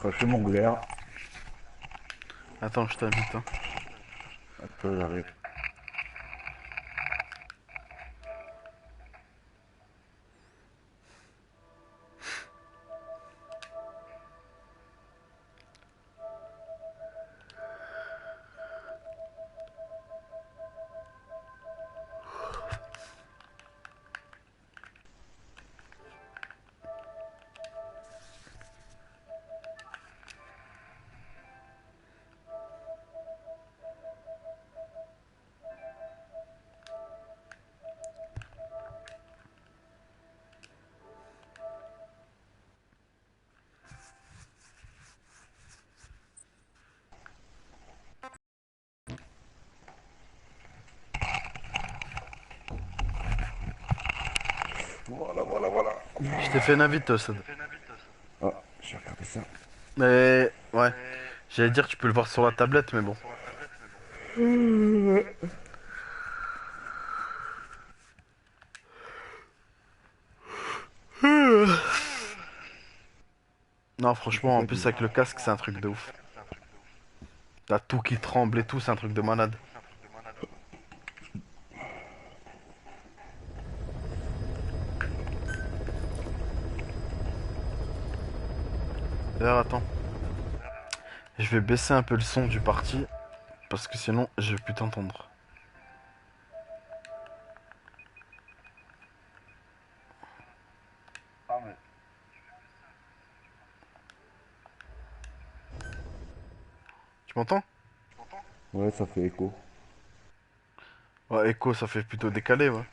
Je fais mon glaire. Attends, je t'invite, hein. Attends, j'arrive. Voilà, voilà, voilà. Je t'ai fait une invite, Sad. Ah, j'ai regardé ça. Mais, ouais. J'allais dire, tu peux le voir sur la tablette, mais bon. Non, Il fait franchement, en plus, fatigué. avec le casque, c'est un truc de ouf. T'as tout qui tremble et tout, c'est un truc de malade. D'ailleurs, attends. Je vais baisser un peu le son du parti, parce que sinon, je vais plus t'entendre. Tu m'entends? Ouais, ça fait écho. Ouais, écho, ça fait plutôt décalé, ouais.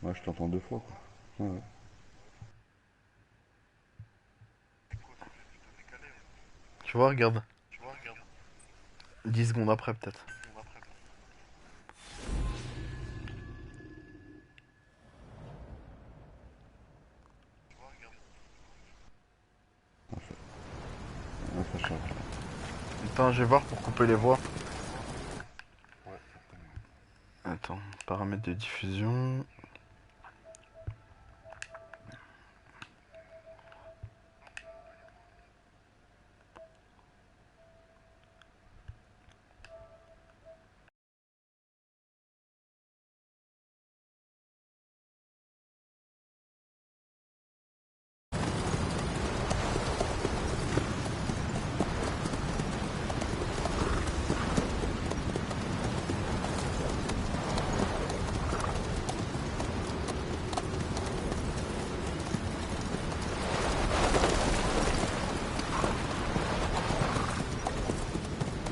Ouais, je t'entends deux fois, quoi. Ouais. Tu vois, regarde. 10 secondes après, peut-être. Ouais, ça charge. Attends, je vais voir pour couper les voix. Attends, paramètres de diffusion.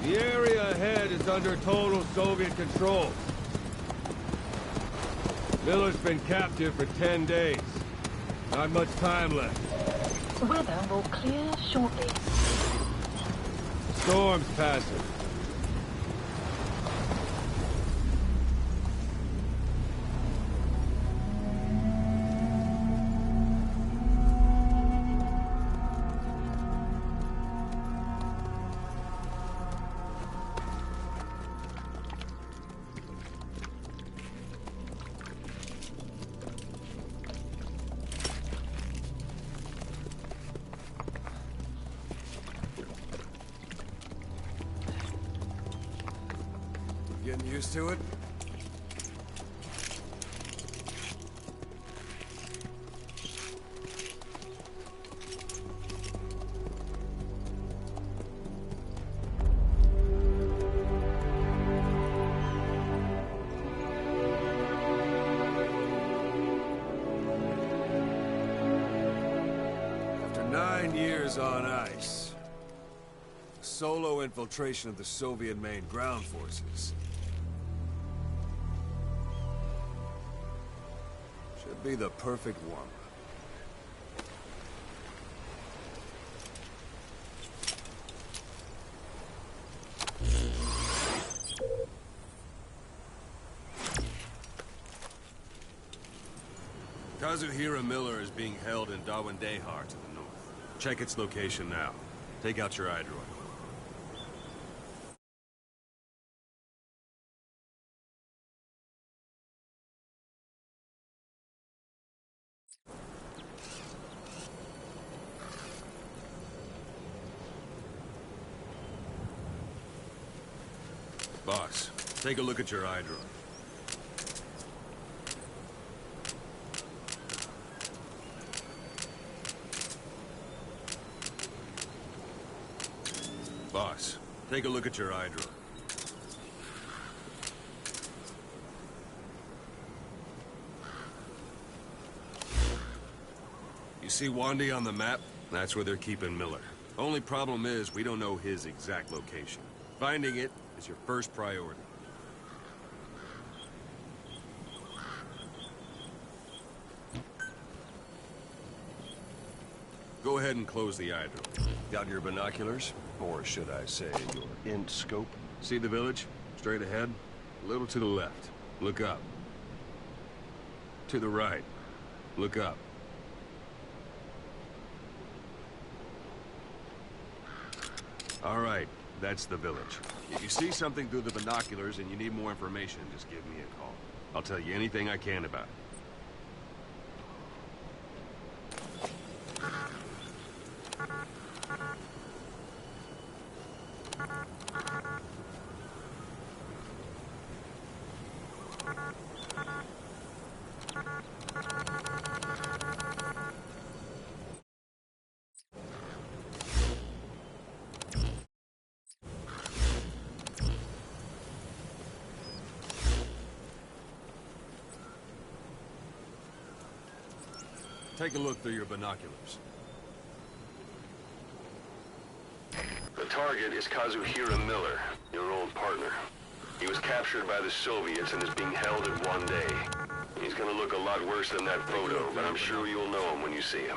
The area ahead is under total Soviet control. Miller's been captive for 10 days. Not much time left. Weather will clear shortly. Storm's passing. Getting used to it? After 9 years on ice, a solo infiltration of the Soviet main ground forces should be the perfect warm-up. Kazuhira Miller is being held in Dawandehar to the north. Check its location now. Take out your iDroid. Boss, take a look at your eye drone. Boss, take a look at your eye drone. You see Wandy on the map? That's where they're keeping Miller. Only problem is, we don't know his exact location. Finding it is your first priority. Go ahead and close the eye drone. Got your binoculars? Or should I say, your int scope? See the village? Straight ahead? A little to the left. Look up. To the right. Look up. All right, that's the village. If you see something through the binoculars and you need more information, just give me a call. I'll tell you anything I can about it. Take a look through your binoculars. The target is Kazuhira Miller, your old partner. He was captured by the Soviets and is being held in one day. He's gonna look a lot worse than that photo, but I'm sure you'll know him when you see him.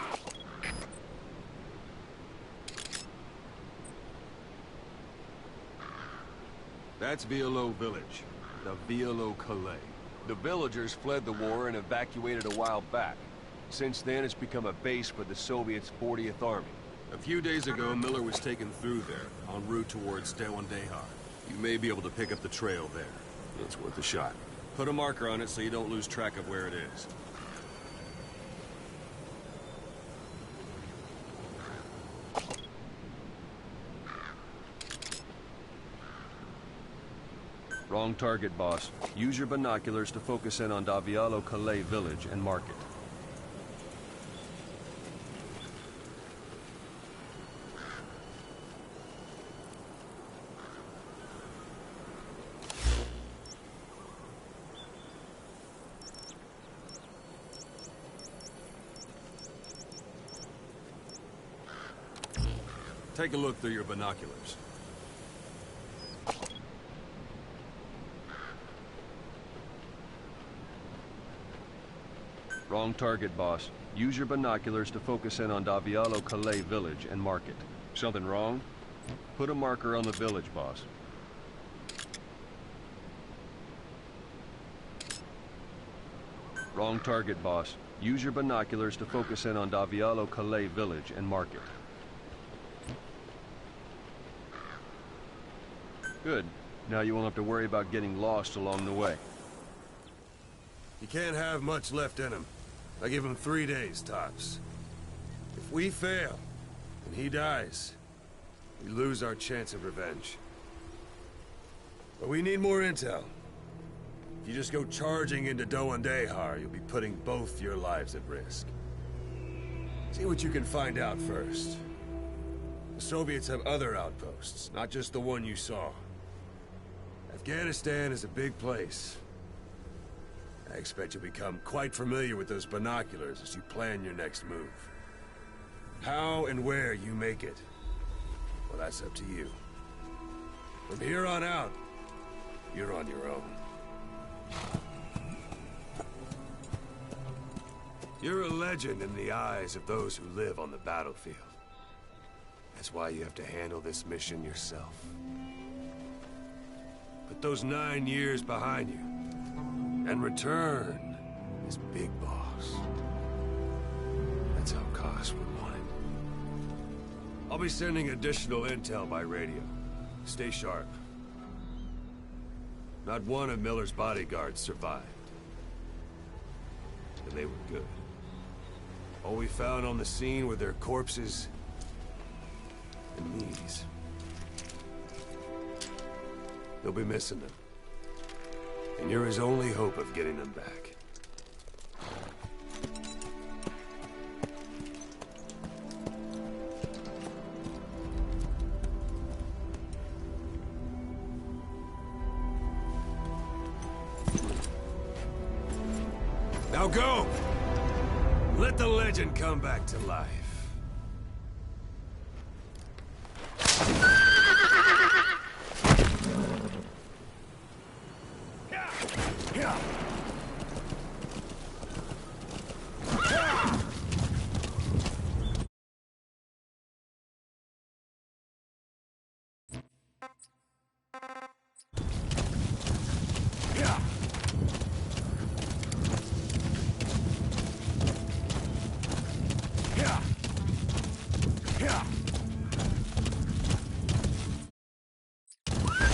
That's Violo Village, the Violo Calais. The villagers fled the war and evacuated a while back. Since then, it's become a base for the Soviets' 40th Army. A few days ago, Miller was taken through there, en route towards Dewandehar. You may be able to pick up the trail there. It's worth a shot. Put a marker on it so you don't lose track of where it is. Wrong target, boss. Use your binoculars to focus in on Davialo Calais village and mark it. Take a look through your binoculars. Wrong target, boss. Use your binoculars to focus in on Davialo Calais village and mark it. Something wrong? Put a marker on the village, boss. Wrong target, boss. Use your binoculars to focus in on Davialo Calais village and mark it. Good. Now you won't have to worry about getting lost along the way. He can't have much left in him. I give him 3 days, tops. If we fail, and he dies, we lose our chance of revenge. But we need more intel. If you just go charging into Dewandehar, you'll be putting both your lives at risk. See what you can find out first. The Soviets have other outposts, not just the one you saw. Afghanistan is a big place. I expect you'll become quite familiar with those binoculars as you plan your next move. How and where you make it, well, that's up to you. From here on out, you're on your own. You're a legend in the eyes of those who live on the battlefield. That's why you have to handle this mission yourself. Put those 9 years behind you, and return as Big Boss. That's how Koss would want it. I'll be sending additional intel by radio. Stay sharp. Not one of Miller's bodyguards survived. And they were good. All we found on the scene were their corpses and knees. You'll be missing them. And you're his only hope of getting them back. Now go! Let the legend come back to life.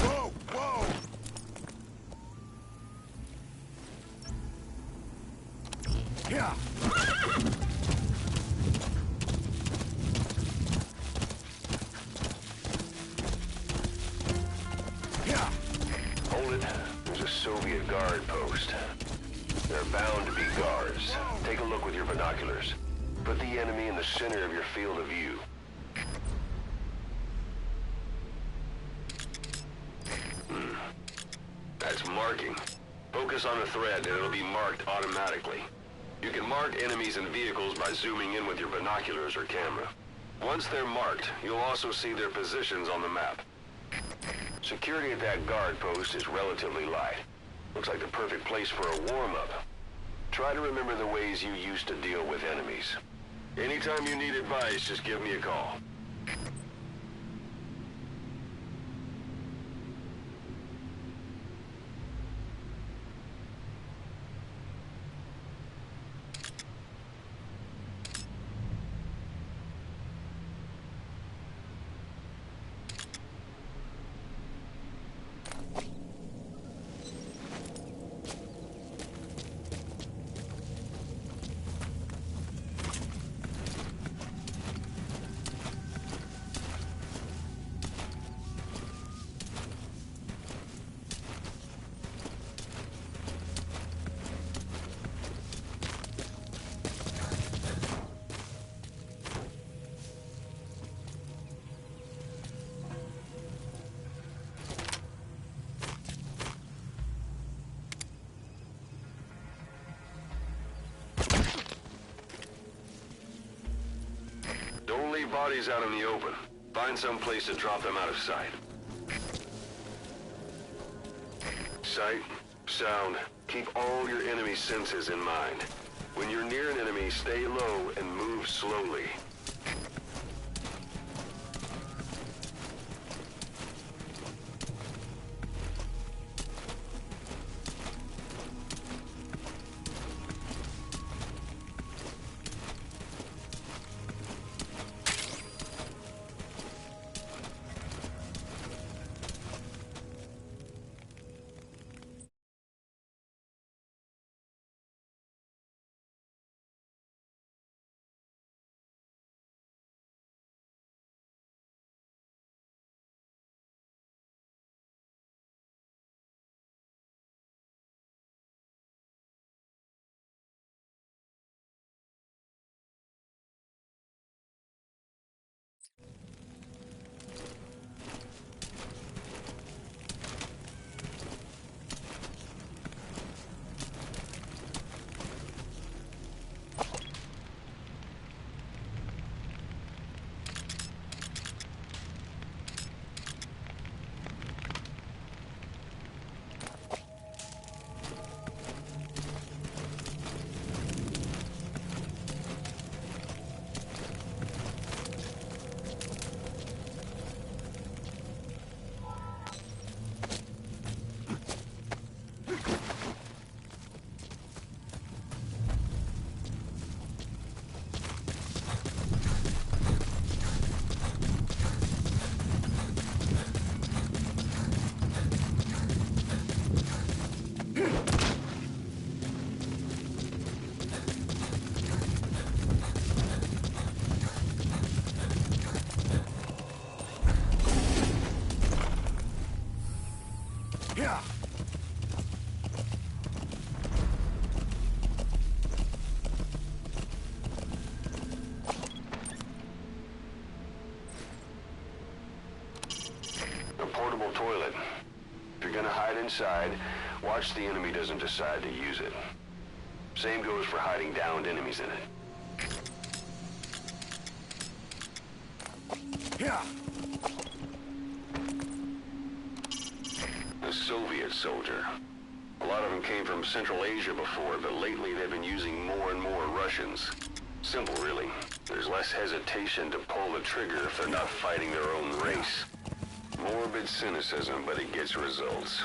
Whoa, whoa! Yeah. Hold it. There's a Soviet guard post. They're bound to be guards. Take a look with your binoculars. Put the enemy in the center of your field of view. That's marking. Focus on the thread and it'll be marked automatically. You can mark enemies and vehicles by zooming in with your binoculars or camera. Once they're marked, you'll also see their positions on the map. Security at that guard post is relatively light. Looks like the perfect place for a warm-up. Try to remember the ways you used to deal with enemies. Anytime you need advice, just give me a call. Don't leave bodies out in the open. Find some place to drop them out of sight. Sight, sound, keep all your enemy senses in mind. When you're near an enemy, stay low and move slowly. inside, watch the enemy doesn't decide to use it. Same goes for hiding downed enemies in it. Yeah. A Soviet soldier. A lot of them came from Central Asia before, but lately they've been using more and more Russians. Simple, really. There's less hesitation to pull the trigger if they're not fighting their own race. Morbid cynicism, but it gets results.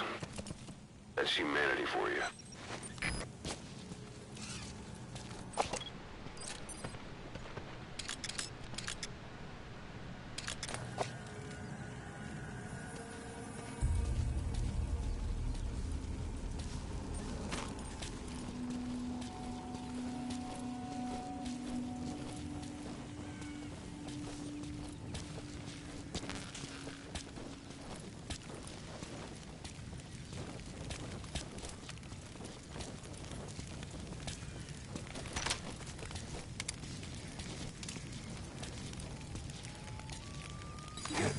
That's humanity for you.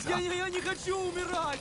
Я не хочу умирать!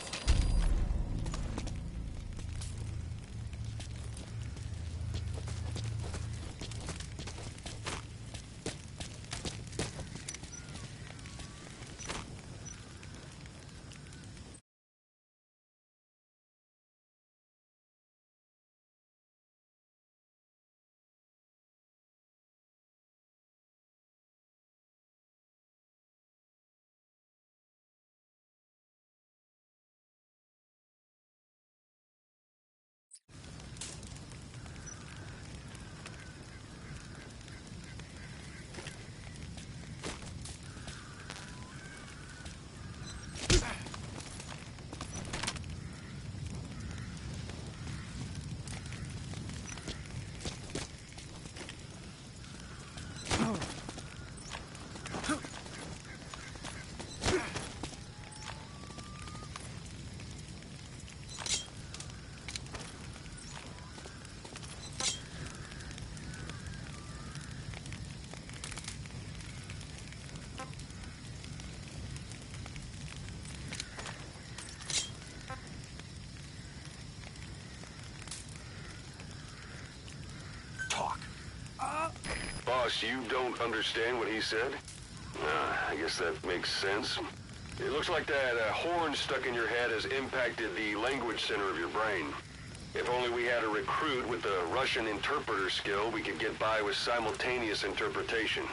Boss, you don't understand what he said? I guess that makes sense. It looks like that horn stuck in your head has impacted the language center of your brain. If only we had a recruit with the Russian interpreter skill, we could get by with simultaneous interpretation.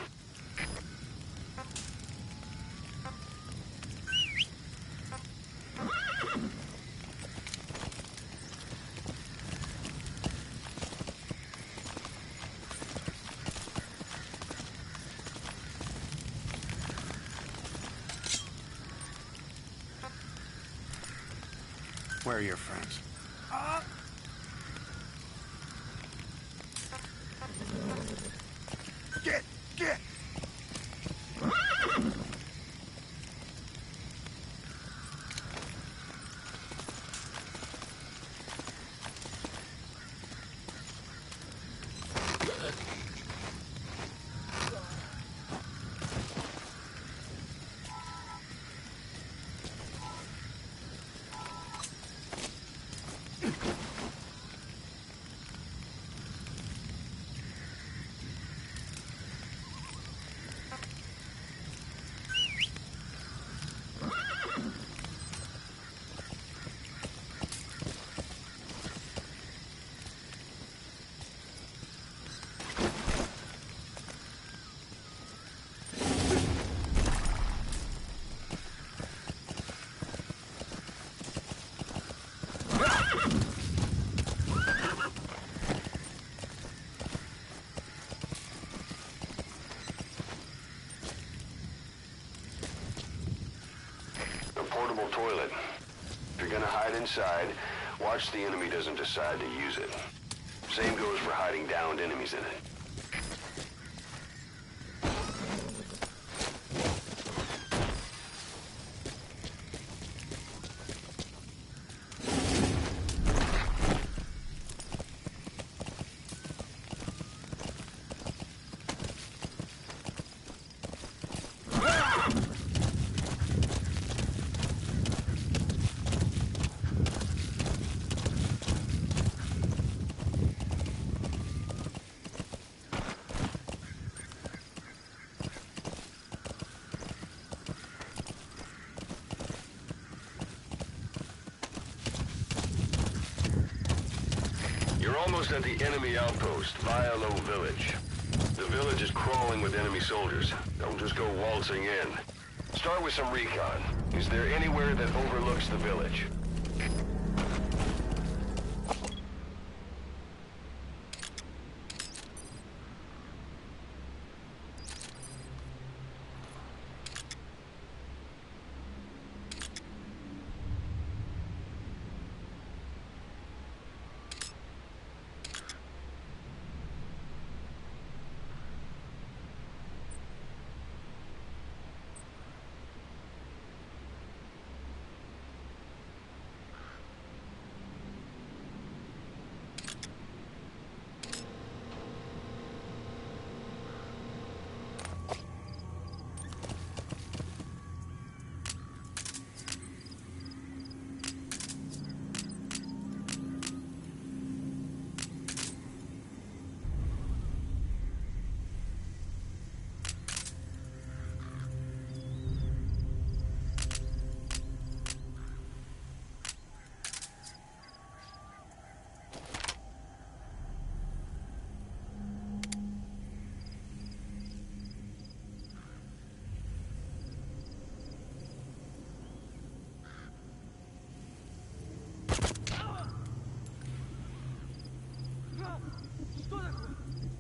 Where are your friends? Get! Portable toilet. If you're gonna hide inside, watch the enemy doesn't decide to use it. Same goes for hiding downed enemies in it. almost at the enemy outpost, Vialo Village. The village is crawling with enemy soldiers. Don't just go waltzing in. Start with some recon. Is there anywhere that overlooks the village? Что такое?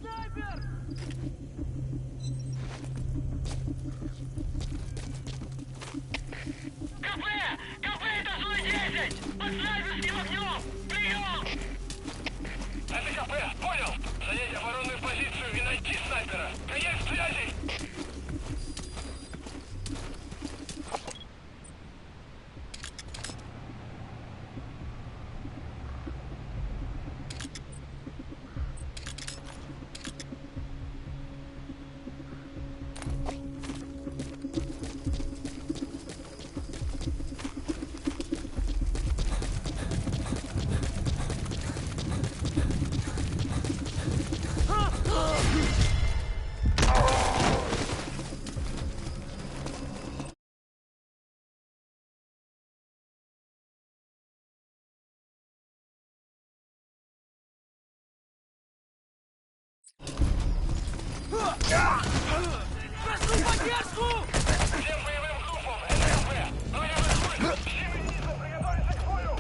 Снайпер! КП! КП, этажом 10! Под снайперским огнем! Прием! Это КП, понял! Занять оборонную позицию и найти снайпера! Конец связи! Прошу поддержку! Всем боевым группам, НЛП! Нулевой хуй! Шевелиться, приготовиться к бою!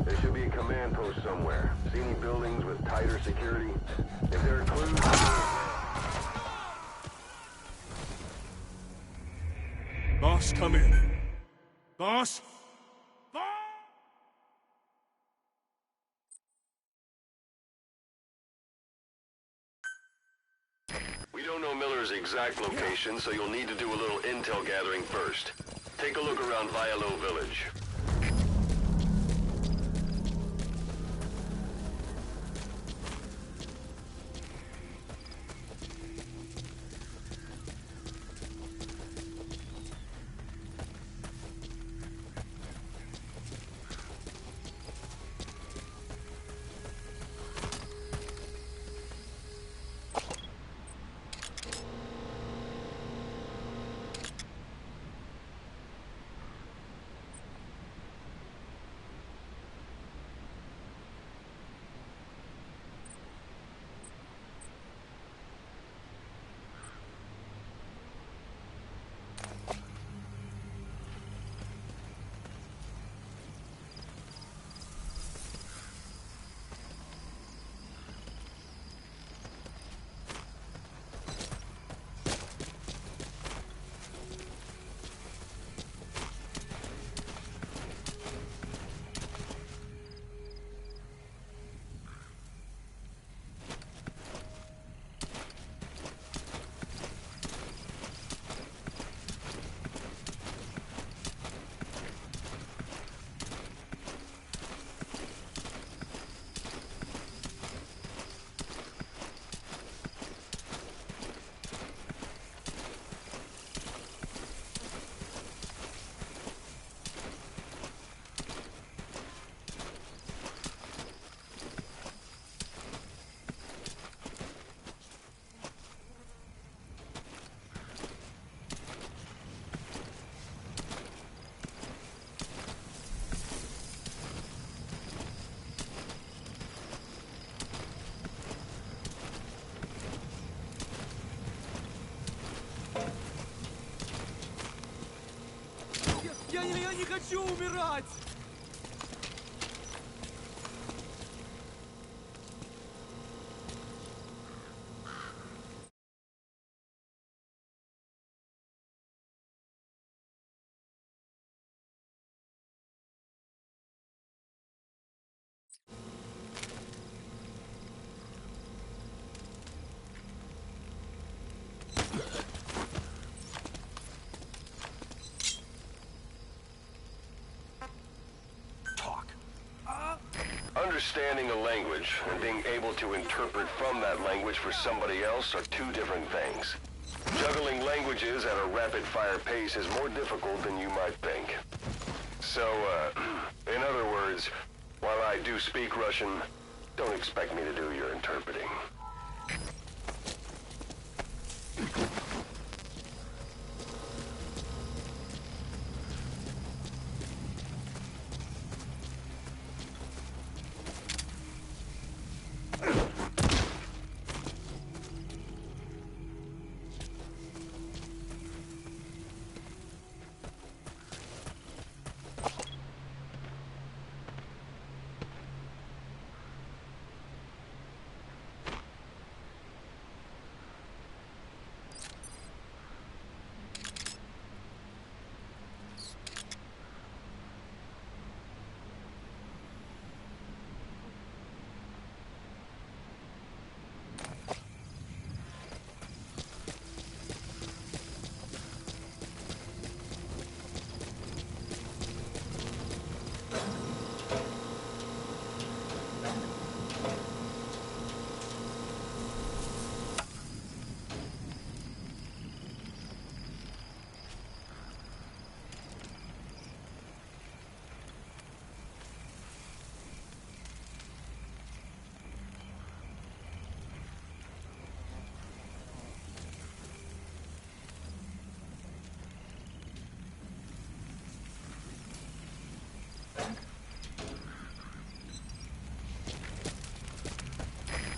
There should be a command post somewhere. See any buildings with tighter security? If there are clues... Boss, come in. Boss? We don't know Miller's exact location, so you'll need to do a little intel gathering first. Take a look around Vialo Village. не хочу умирать! Understanding a language and being able to interpret from that language for somebody else are two different things. Juggling languages at a rapid-fire pace is more difficult than you might think. So, in other words, while I do speak Russian, don't expect me to do your interpreting.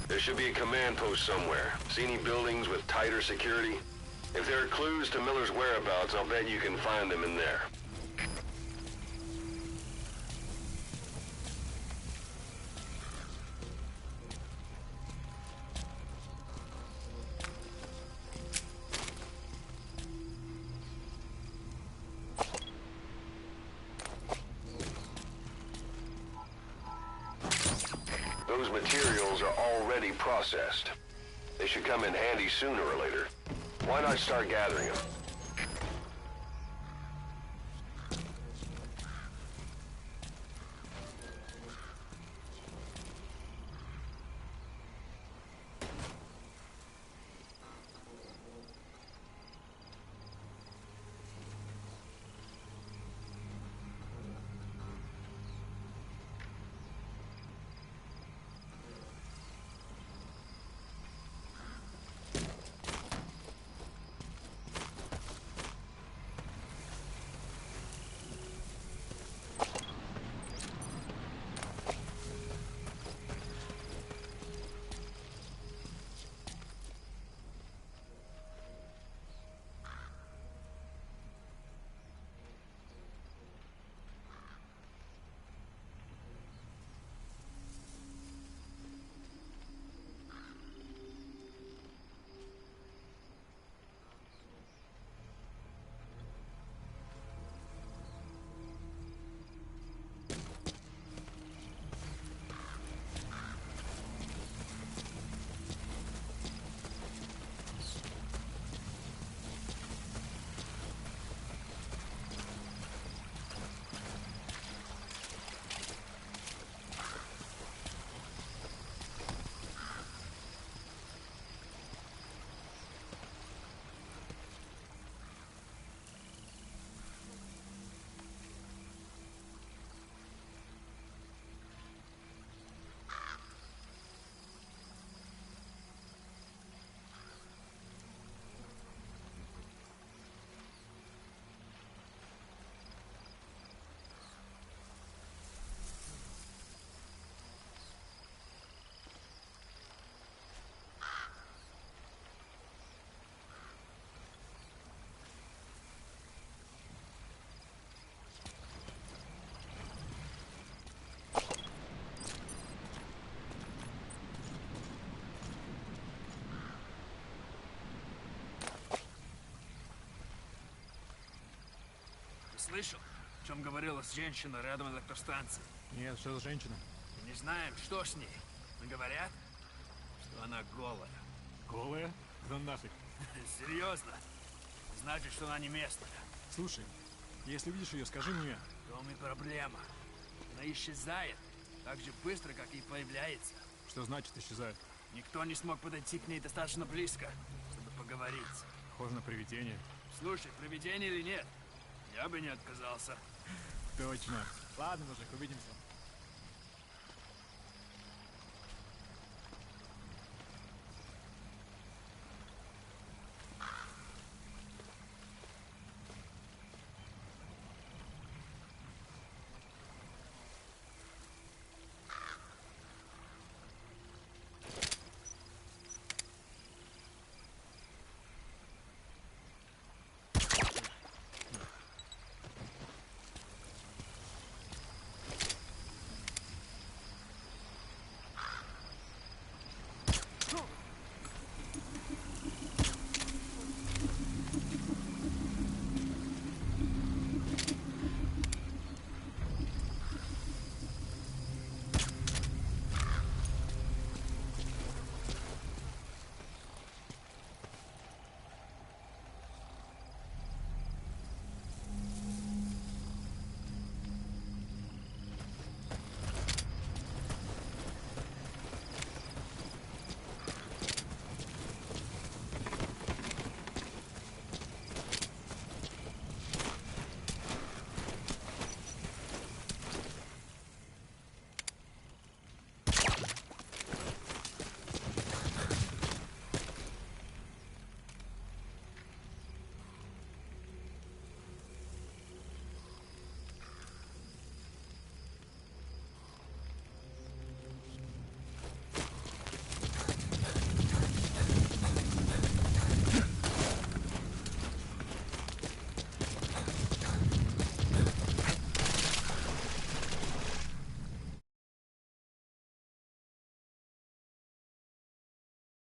There should be a command post somewhere. See any buildings with tighter security? If there are clues to Miller's whereabouts, I'll bet you can find them in there. Those materials are already processed. They should come in handy sooner or later. Why not start gathering them? слышал, о чем говорила женщина рядом от электростанции? Нет, что за женщина? Не знаем, что с ней. Но говорят, что она голая. Голая? Да нафиг. Серьезно? Значит, что она не местная. Слушай, если видишь ее, скажи мне. В том и проблема. Она исчезает так же быстро, как и появляется. Что значит исчезает? Никто не смог подойти к ней достаточно близко, чтобы поговорить. Похоже на привидение. Слушай, привидение или нет, я бы не отказался. Точно. Ладно, мужик, увидимся.